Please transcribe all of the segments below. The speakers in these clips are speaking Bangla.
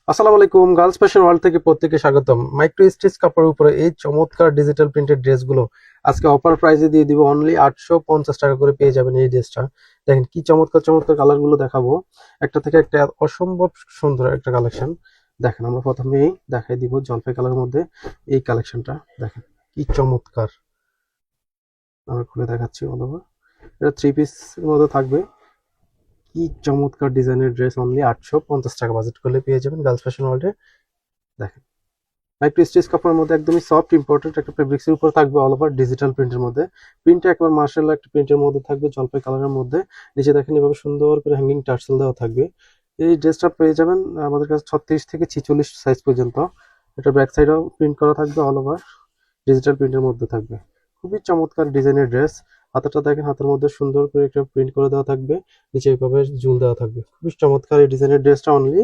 আসসালামু আলাইকুম। গার্লস ফ্যাশন ওয়ার্ল্ড থেকে প্রত্যেকে স্বাগতম। মাইক্রো স্টিচ কাপড়ের উপরে এই চমৎকার ডিজিটাল প্রিন্টেড ড্রেসগুলো আজকে অফার প্রাইসে দিয়ে দিব। অনলি 850 টাকা করে পেয়ে যাবেন এই ড্রেসটা। দেখেন কি চমৎকার চমৎকার কালারগুলো দেখাবো, একটা থেকে একটা অসম্ভব সুন্দর একটা কালেকশন। দেখেন আমরা প্রথমেই দেখাই দিব জলপাই কালারের মধ্যে এই কালেকশনটা। দেখেন কি চমৎকার, আমরা খুলে দেখাচ্ছি অল ওভার। এটা থ্রি পিস মধ্যে থাকবে। কি চমৎকার ডিজাইনের ড্রেস, অনলি 850 টাকা বাজেট করলে পেয়ে যাবেন গার্লস ফ্যাশন ওয়ার্ল্ডে। দেখেন মাইক্রো স্টিচ কাপড়ের মধ্যে একদমই সফট ইম্পর্টেন্ট একটা ফেব্রিক্সের উপর থাকবে অল ওভার ডিজিটাল প্রিন্টের মধ্যে। প্রিন্টটা একবার মার্শাল্লাহ একটা প্রিন্টের মধ্যে থাকবে জলপাই কালারের মধ্যে। নিচে দেখেন এভাবে সুন্দর করে হ্যাঙ্গিং টার্সেল দেওয়া থাকবে। এই ড্রেসটা পেয়ে যাবেন আমাদের কাছে 36 থেকে 46 সাইজ পর্যন্ত। এটা ব্যাক সাইডেও প্রিন্ট করা থাকবে অল ওভার ডিজিটাল প্রিন্টের মধ্যে থাকবে। খুবই চমৎকার ডিজাইনের ড্রেস। হাতাটা দেখেন, হাতের মধ্যে সুন্দর করে একটা প্রিন্ট করে দেওয়া থাকবে, নিচে এইভাবে ঝুল দেওয়া থাকবে। খুবই চমৎকার এই ডিজাইনের ড্রেসটা অনলি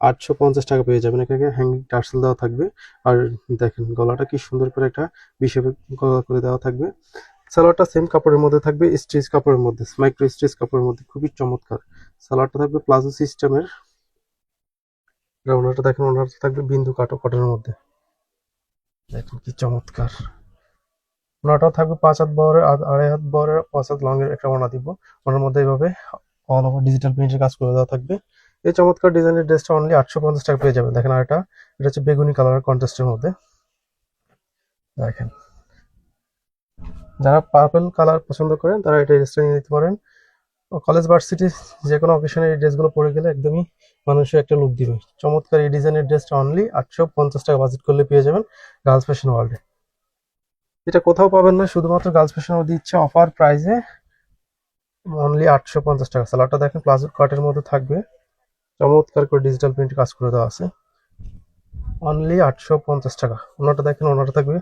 850 টাকা পেয়ে যাবেন। এখানে হ্যাঙ্গিং টার্সেল দেওয়া থাকবে। আর দেখেন গলাটা কি সুন্দর করে একটা বিষের গলা করে দেওয়া থাকবে। সালোয়ারটা সেম কাপড়ের মধ্যে থাকবে, স্টিচ কাপড়ের মধ্যে, মাইক্রো স্টিচ কাপড়ের মধ্যে। খুবই চমৎকার সালোয়ারটা থাকবে প্লাজো সিস্টেমের। ওনাটা দেখেন, ওনাটা থাকবে বিন্দু কাটো কটনের মধ্যে। দেখেন কি চমৎকার। ওনাটাও থাকবে 5 হাত বহরের, আড়াই হাত বহরের, 5 হাত লংয়ের একটা ওনা দিব। ওনার মধ্যে এইভাবে অল ওভার ডিজিটাল প্রিন্টের কাজ করে দেওয়া থাকবে। এই চমৎকার ডিজাইনের ড্রেসটা অনলি 850 টাকা পেয়ে যাবেন। দেখেন আর এটা হচ্ছে বেগুনি কালারের কন্ট্রাস্টের মধ্যে। দেখেন যারা পার্পল কালার পছন্দ করেন তারা এটা ড্রেসটা নিয়ে নিতে পারেন। কলেজ ভার্সিটি যে কোনো অকেশনে এই ড্রেসগুলো পরে গেলে একদমই মানুষের একটা লুক দিবে। চমৎকার এই ডিজাইনের ড্রেসটা অনলি 850 টাকা বাজেট করলে পেয়ে যাবেন গার্লস ফ্যাশন ওয়ার্ল্ডে। এটা কোথাও পাবেন না, শুধুমাত্র গার্লস ফ্যাশন ওয়ার্ল্ড দিচ্ছে অফার প্রাইসে অনলি 850 টাকা। সালোয়ারটা দেখেন প্লাজো কাটের মধ্যে থাকবে, চমৎকার করে ডিজিটাল প্রিন্ট কাজ করে দেওয়া আছে। অনলি 850 টাকা। ওনাটা দেখেন, ওনাটা থাকবে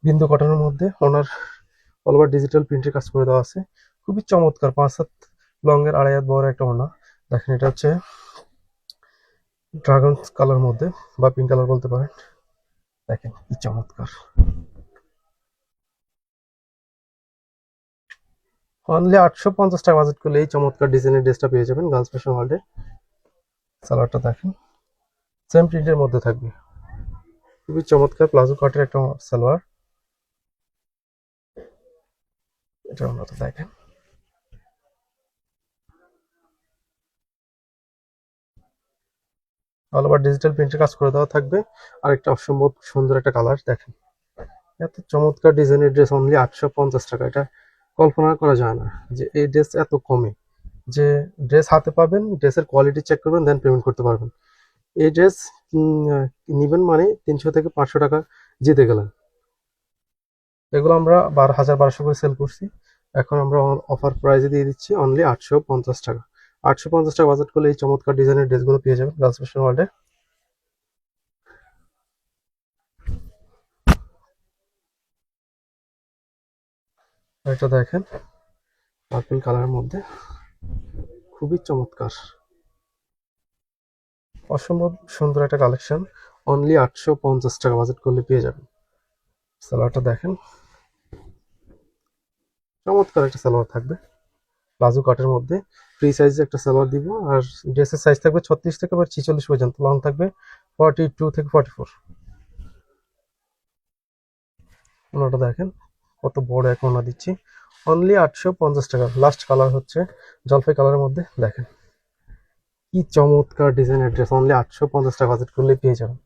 বিন্দু কটনের মধ্যে। ওনার অল ওভার ডিজিটাল প্রিন্টের কাজ করে দেওয়া আছে। খুবই চমৎকার 5 হাত লংয়ের, আড়াই হাত বড় একটা ওনা। দেখেন এটা হচ্ছে ড্রাগন কালার মধ্যে বা পিঙ্ক কালার বলতে পারেন। দেখেন কি চমৎকার। অনলি 850 টাকা বাজেট করলে এই চমৎকার ডিজাইনের ড্রেসটা পেয়ে যাবেন গার্লস ফ্যাশন ওয়ার্ল্ডে। সালোয়ারটা দেখেন সেম প্রিন্টের মধ্যে থাকবে। খুবই চমৎকার প্লাজো কাটের একটা সালোয়ার। এটা ওনাটা দেখেন। অল ওভার ডিজিটাল প্রিন্টের কাজ করে দেওয়া থাকবে। আর একটা অসম্ভব সুন্দর একটা কালার। দেখেন এত চমৎকার ডিজাইনের ড্রেস অনলি 850 টাকা। এটা কল্পনা করা যায় না যে এই ড্রেস এত কমে। যে ড্রেস হাতে পাবেন, ড্রেসের কোয়ালিটি চেক করবেন, দেন পেমেন্ট করতে পারবেন। এই ড্রেস নিবেন মানে 300 থেকে 500 টাকা জিতে গেলেন। এগুলো আমরা 1200 করে সেল করছি, এখন আমরা অফার প্রাইসে দিয়ে দিচ্ছি অনলি 850 টাকা। 850 টাকা বাজেট করলে এই চমৎকার ডিজাইনের ড্রেসগুলো পেয়ে যাবেন গার্লস ফ্যাশন ওয়ার্ল্ডে। এটা দেখেন পার্পল কালারের মধ্যে, খুবই চমৎকার, অসম্ভব সুন্দর একটা কালেকশন। অনলি 850 টাকা বাজেট করলে পেয়ে যাবেন। সালোয়ারটা দেখেন, চমৎকার একটা সালোয়ার থাকবে প্লাজো কাটের মধ্যে। ফ্রি সাইজে একটা সালোয়ার দিব। আর ড্রেসের সাইজ থাকবে 36 থেকে 46 পর্যন্ত, লং থাকবে 42 থেকে 44। ওনাটা দেখেন কত বড় এক ওনা দিচ্ছি, অনলি 850 টাকা। লাস্ট কালার হচ্ছে জলপাই কালারের মধ্যে। দেখেন কি চমৎকার ডিজাইনের ড্রেস, অনলি 850 টাকা বাজেট করলে পেয়ে যাবেন।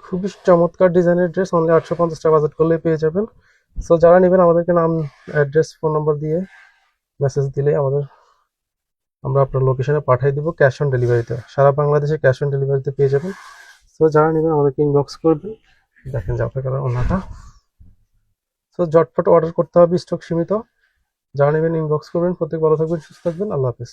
খুবই চমৎকার ডিজাইনের ড্রেস, অনলি 850 টাকা বাজেট করলে পেয়ে যাবেন। সো যারা নেবেন আমাদেরকে নাম, অ্যাড্রেস, ফোন নাম্বার দিয়ে মেসেজ দিলে আমরা আপনার লোকেশনে পাঠিয়ে দিব ক্যাশ অন ডেলিভারিতে। সারা বাংলাদেশে ক্যাশ অন ডেলিভারিতে পেয়ে যাবেন। সো যারা নেবেন আমাদেরকে ইনবক্স করবেন। দেখেন জাফর কালার ওনাটা। সো ঝটফট অর্ডার করতে হবে, স্টক সীমিত। যারা নেবেন ইনবক্স করবেন। প্রত্যেক ভালো থাকবেন, সুস্থ থাকবেন। আল্লাহ হাফেজ।